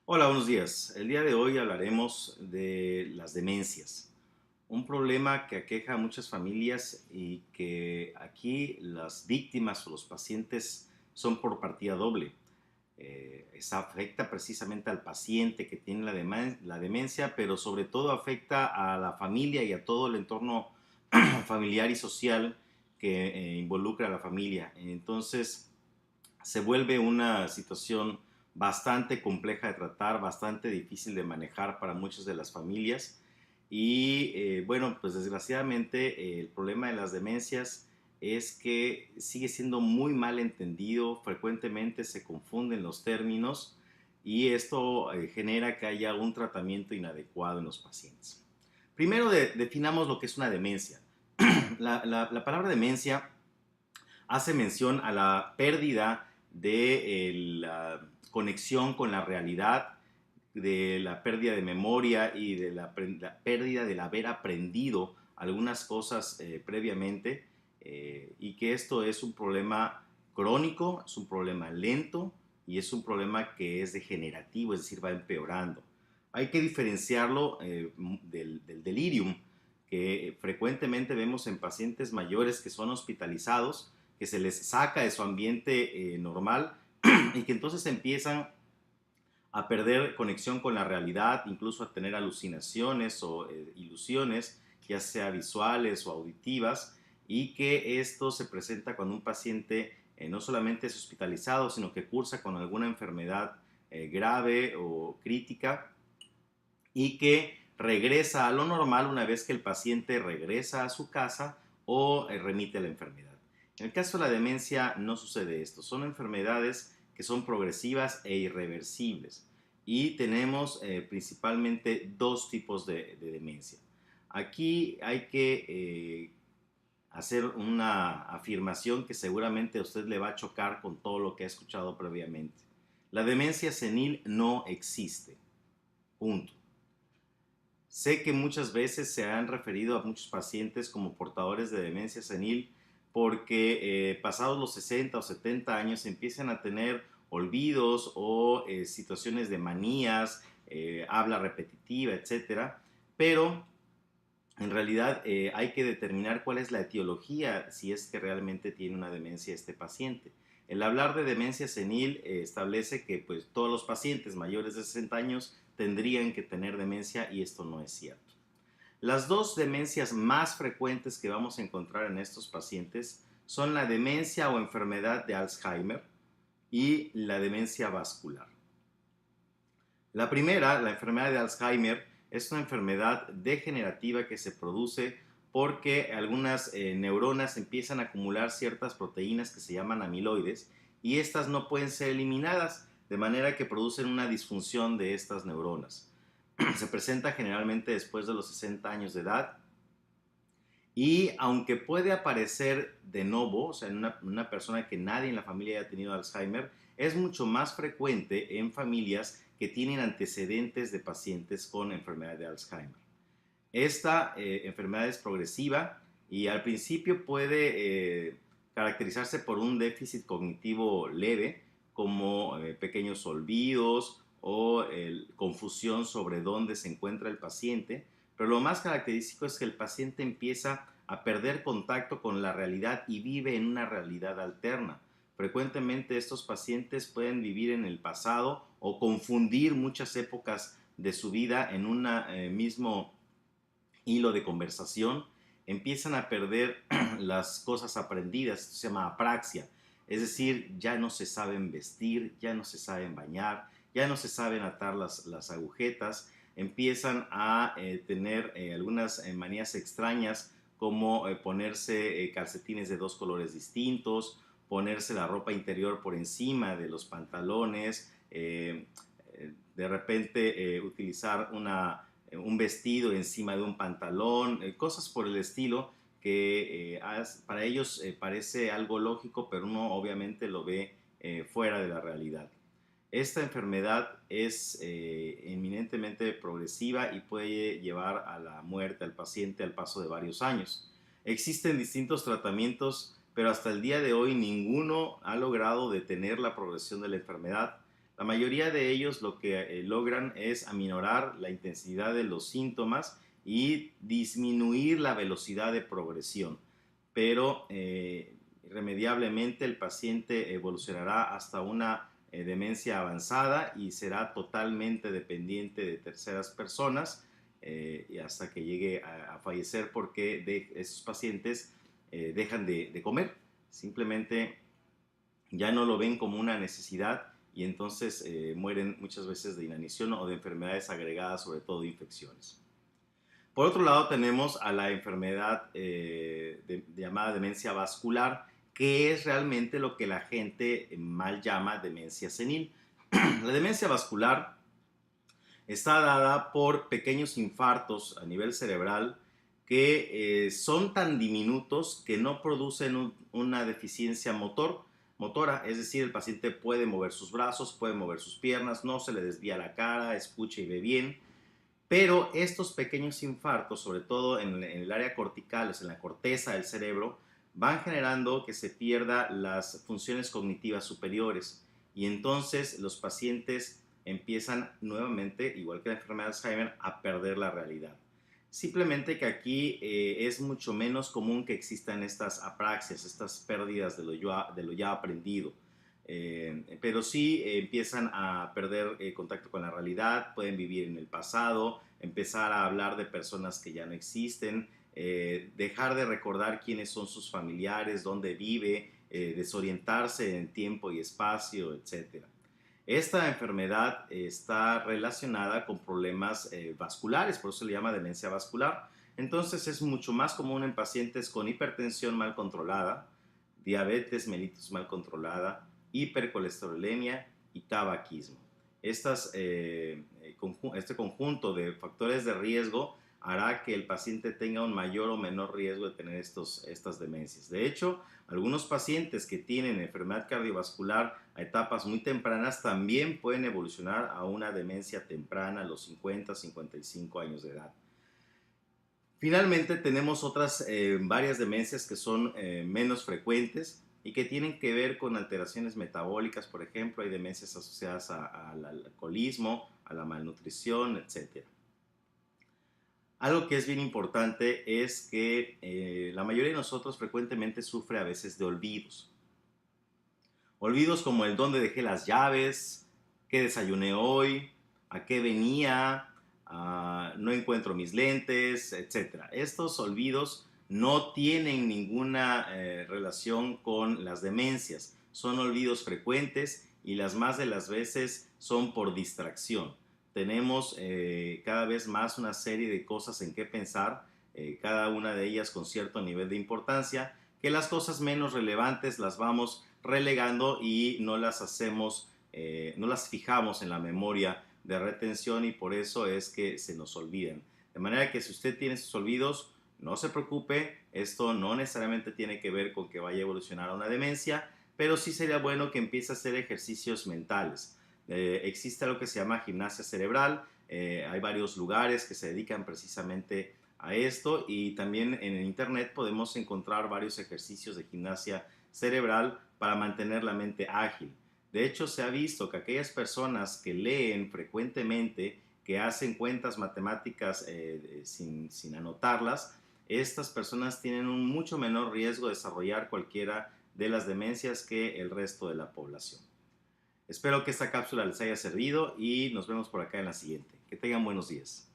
Hola, buenos días. El día de hoy hablaremos de las demencias, un problema que aqueja a muchas familias y que aquí las víctimas o los pacientes son por partida doble. Esa afecta precisamente al paciente que tiene la demencia, pero sobre todo afecta a la familia y a todo el entorno familiar y social que involucra a la familia. Entonces, se vuelve una situación bastante compleja de tratar, bastante difícil de manejar para muchas de las familias. Y bueno, pues desgraciadamente el problema de las demencias es que sigue siendo muy mal entendido, frecuentemente se confunden los términos y esto genera que haya un tratamiento inadecuado en los pacientes. Primero definamos lo que es una demencia. La palabra demencia hace mención a la pérdida de la conexión con la realidad, de la pérdida de memoria y de la pérdida del haber aprendido algunas cosas previamente, y que esto es un problema crónico, es un problema lento y es un problema que es degenerativo, es decir, va empeorando. Hay que diferenciarlo del delirium, que frecuentemente vemos en pacientes mayores que son hospitalizados, que se les saca de su ambiente normal y que entonces empiezan a perder conexión con la realidad, incluso a tener alucinaciones o ilusiones, ya sea visuales o auditivas, y que esto se presenta cuando un paciente no solamente es hospitalizado, sino que cursa con alguna enfermedad grave o crítica y que regresa a lo normal una vez que el paciente regresa a su casa o remite la enfermedad. En el caso de la demencia no sucede esto, son enfermedades que son progresivas e irreversibles y tenemos principalmente dos tipos de demencia. Aquí hay que hacer una afirmación que seguramente a usted le va a chocar con todo lo que ha escuchado previamente. La demencia senil no existe. Punto. Sé que muchas veces se han referido a muchos pacientes como portadores de demencia senil porque pasados los 60 o 70 años empiezan a tener olvidos o situaciones de manías, habla repetitiva, etcétera. Pero en realidad hay que determinar cuál es la etiología si es que realmente tiene una demencia este paciente. El hablar de demencia senil establece que pues, todos los pacientes mayores de 60 años tendrían que tener demencia y esto no es cierto. Las dos demencias más frecuentes que vamos a encontrar en estos pacientes son la demencia o enfermedad de Alzheimer y la demencia vascular. La primera, la enfermedad de Alzheimer, es una enfermedad degenerativa que se produce porque algunas neuronas empiezan a acumular ciertas proteínas que se llaman amiloides y estas no pueden ser eliminadas, de manera que producen una disfunción de estas neuronas. Se presenta generalmente después de los 60 años de edad y aunque puede aparecer de novo, o sea, en una persona que nadie en la familia haya tenido Alzheimer, es mucho más frecuente en familias que tienen antecedentes de pacientes con enfermedad de Alzheimer. Esta enfermedad es progresiva y al principio puede caracterizarse por un déficit cognitivo leve, como pequeños olvidos o confusión sobre dónde se encuentra el paciente, pero lo más característico es que el paciente empieza a perder contacto con la realidad y vive en una realidad alterna. Frecuentemente estos pacientes pueden vivir en el pasado o confundir muchas épocas de su vida en un mismo hilo de conversación, empiezan a perder las cosas aprendidas, esto se llama apraxia, es decir, ya no se saben vestir, ya no se saben bañar, ya no se saben atar las agujetas, empiezan a tener algunas manías extrañas como ponerse calcetines de dos colores distintos, ponerse la ropa interior por encima de los pantalones, de repente utilizar un vestido encima de un pantalón, cosas por el estilo que para ellos parece algo lógico, pero uno obviamente lo ve fuera de la realidad. Esta enfermedad es eminentemente progresiva y puede llevar a la muerte al paciente al paso de varios años. Existen distintos tratamientos, pero hasta el día de hoy ninguno ha logrado detener la progresión de la enfermedad. La mayoría de ellos lo que logran es aminorar la intensidad de los síntomas y disminuir la velocidad de progresión, pero irremediablemente el paciente evolucionará hasta una demencia avanzada y será totalmente dependiente de terceras personas y hasta que llegue a fallecer porque esos pacientes dejan de comer. Simplemente ya no lo ven como una necesidad y entonces mueren muchas veces de inanición o de enfermedades agregadas, sobre todo de infecciones. Por otro lado, tenemos a la enfermedad llamada demencia vascular, que es realmente lo que la gente mal llama demencia senil. La demencia vascular está dada por pequeños infartos a nivel cerebral que son tan diminutos que no producen una deficiencia motora, es decir, el paciente puede mover sus brazos, puede mover sus piernas, no se le desvía la cara, escucha y ve bien, pero estos pequeños infartos, sobre todo en el área cortical, o sea, en la corteza del cerebro, van generando que se pierda las funciones cognitivas superiores y entonces los pacientes empiezan nuevamente, igual que la enfermedad de Alzheimer, a perder la realidad. Simplemente que aquí es mucho menos común que existan estas apraxias, estas pérdidas de lo ya aprendido. Pero sí empiezan a perder contacto con la realidad, pueden vivir en el pasado, empezar a hablar de personas que ya no existen, dejar de recordar quiénes son sus familiares, dónde vive, desorientarse en tiempo y espacio, etcétera. Esta enfermedad está relacionada con problemas vasculares, por eso se le llama demencia vascular. Entonces es mucho más común en pacientes con hipertensión mal controlada, diabetes mellitus mal controlada, hipercolesterolemia y tabaquismo. Este conjunto de factores de riesgo hará que el paciente tenga un mayor o menor riesgo de tener estas demencias. De hecho, algunos pacientes que tienen enfermedad cardiovascular a etapas muy tempranas también pueden evolucionar a una demencia temprana a los 50, 55 años de edad. Finalmente tenemos otras varias demencias que son menos frecuentes y que tienen que ver con alteraciones metabólicas. Por ejemplo, hay demencias asociadas al alcoholismo, a la malnutrición, etc. Algo que es bien importante es que la mayoría de nosotros frecuentemente sufre a veces de olvidos. Olvidos como el dónde dejé las llaves, qué desayuné hoy, a qué venía, no encuentro mis lentes, etc. Estos olvidos no tienen ninguna relación con las demencias. Son olvidos frecuentes y las más de las veces son por distracción. Tenemos cada vez más una serie de cosas en qué pensar, cada una de ellas con cierto nivel de importancia, que las cosas menos relevantes las vamos relegando y no las hacemos, no las fijamos en la memoria de retención y por eso es que se nos olvidan. De manera que si usted tiene sus olvidos, no se preocupe, esto no necesariamente tiene que ver con que vaya a evolucionar a una demencia, pero sí sería bueno que empiece a hacer ejercicios mentales. Existe lo que se llama gimnasia cerebral, hay varios lugares que se dedican precisamente a esto y también en el internet podemos encontrar varios ejercicios de gimnasia cerebral para mantener la mente ágil. De hecho, se ha visto que aquellas personas que leen frecuentemente, que hacen cuentas matemáticas sin anotarlas, estas personas tienen un mucho menor riesgo de desarrollar cualquiera de las demencias que el resto de la población. Espero que esta cápsula les haya servido y nos vemos por acá en la siguiente. Que tengan buenos días.